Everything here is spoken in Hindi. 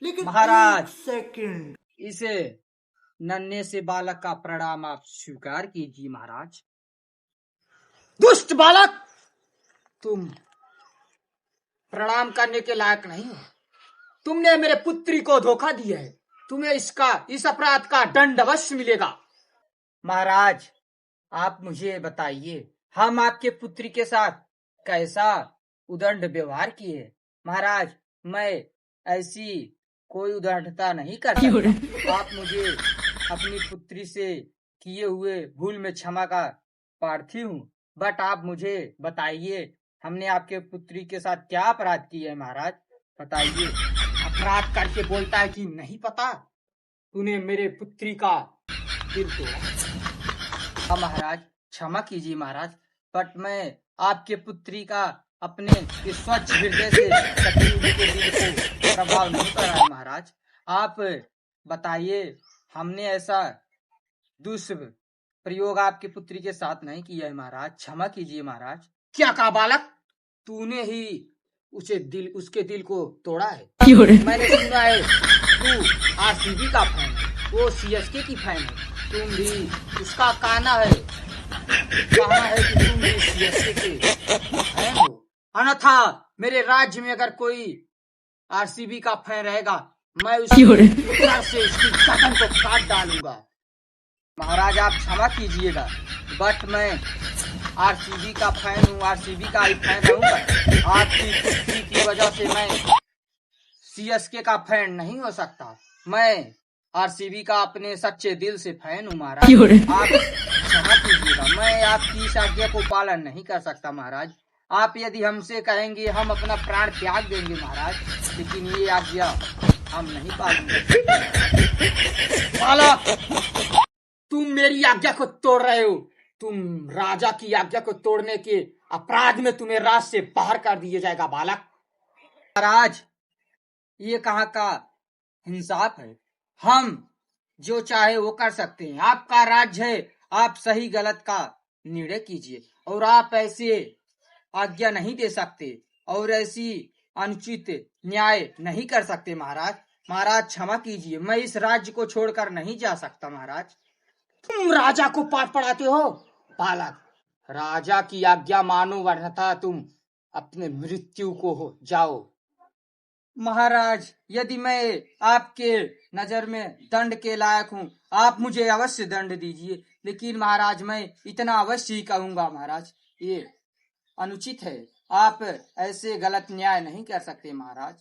लेकिन महाराज, 1 सेकंड, इसे नन्हे से बालक का प्रणाम आप स्वीकार कीजिए। महाराज, दुष्ट बालक, तुम प्रणाम करने के लायक नहीं हो। तुमने मेरे पुत्री को धोखा दिया है। तुम्हें इस अपराध का दंड अवश्य मिलेगा। महाराज, आप मुझे बताइए, हम आपके पुत्री के साथ कैसा उदंड व्यवहार किए? महाराज, मैं ऐसी कोई उदंडता नहीं कर सकता। आप मुझे अपनी पुत्री से किए हुए भूल में क्षमा का प्रार्थी हूँ, बट आप मुझे बताइए, हमने आपके पुत्री के साथ क्या अपराध किए है? महाराज बताइए। अपराध करके बोलता है कि नहीं पता। तूने मेरे पुत्री का दिल तोड़ा। हाँ महाराज, क्षमा कीजिए महाराज, बट मैं आपके पुत्री का अपने इस स्वच्छ हृदय से सती के दिल को प्रभाव नहीं कर रहा है। महाराज, आप बताइए, हमने ऐसा दुष्प्रयोग आपकी पुत्री के साथ नहीं किया है। महाराज क्षमा कीजिए। महाराज, क्या कहा बालक? तूने ही उसके दिल को तोड़ा है? मैंने सुना है तू आरसीबी का फैन है, वो सीएसके की फैन है। तुम भी उसका कहना है कि तुम भी सीएसके के फैन हो। अन्यथा मेरे राज्य में अगर कोई आरसीबी का फैन रहेगा, मैं उसकी गर्दन को काट डालूंगा। महाराज, आप क्षमा कीजिएगा, बट मैं आरसीबी का फैन हूँ, आरसीबी का ही फैन रहूंगा। आपकी पुत्री की वजह से मैं सीएसके का फैन नहीं हो सकता। मैं आरसीबी का अपने सच्चे दिल से फैन हूँ। महाराज, आप क्षमा कीजिएगा, मैं आपकी इस आज्ञा को पालन नहीं कर सकता। महाराज, आप यदि हमसे कहेंगे, हम अपना प्राण त्याग देंगे महाराज, लेकिन ये आज्ञा हम नहीं पालेंगे। बालक, तुम मेरी आज्ञा को तोड़ रहे हो। तुम राजा की आज्ञा को तोड़ने के अपराध में तुम्हें राज से बाहर कर दिया जाएगा। बालक, महाराज, ये कहाँ का इंसाफ है? हम जो चाहे वो कर सकते हैं। आपका राज्य है, आप सही गलत का निर्णय कीजिए, और आप ऐसे आज्ञा नहीं दे सकते और ऐसी अनुचित न्याय नहीं कर सकते। महाराज क्षमा कीजिए, मैं इस राज्य को छोड़कर नहीं जा सकता। महाराज, तुम राजा को पाठ पढ़ाते हो? बालक, राजा की आज्ञा मानो, वरना तुम अपने मृत्यु को हो जाओ। महाराज, यदि मैं आपके नजर में दंड के लायक हूँ, आप मुझे अवश्य दंड दीजिए, लेकिन महाराज मैं इतना अवश्य ही कहूंगा, महाराज ये अनुचित है। आप ऐसे गलत न्याय नहीं कर सकते। महाराज,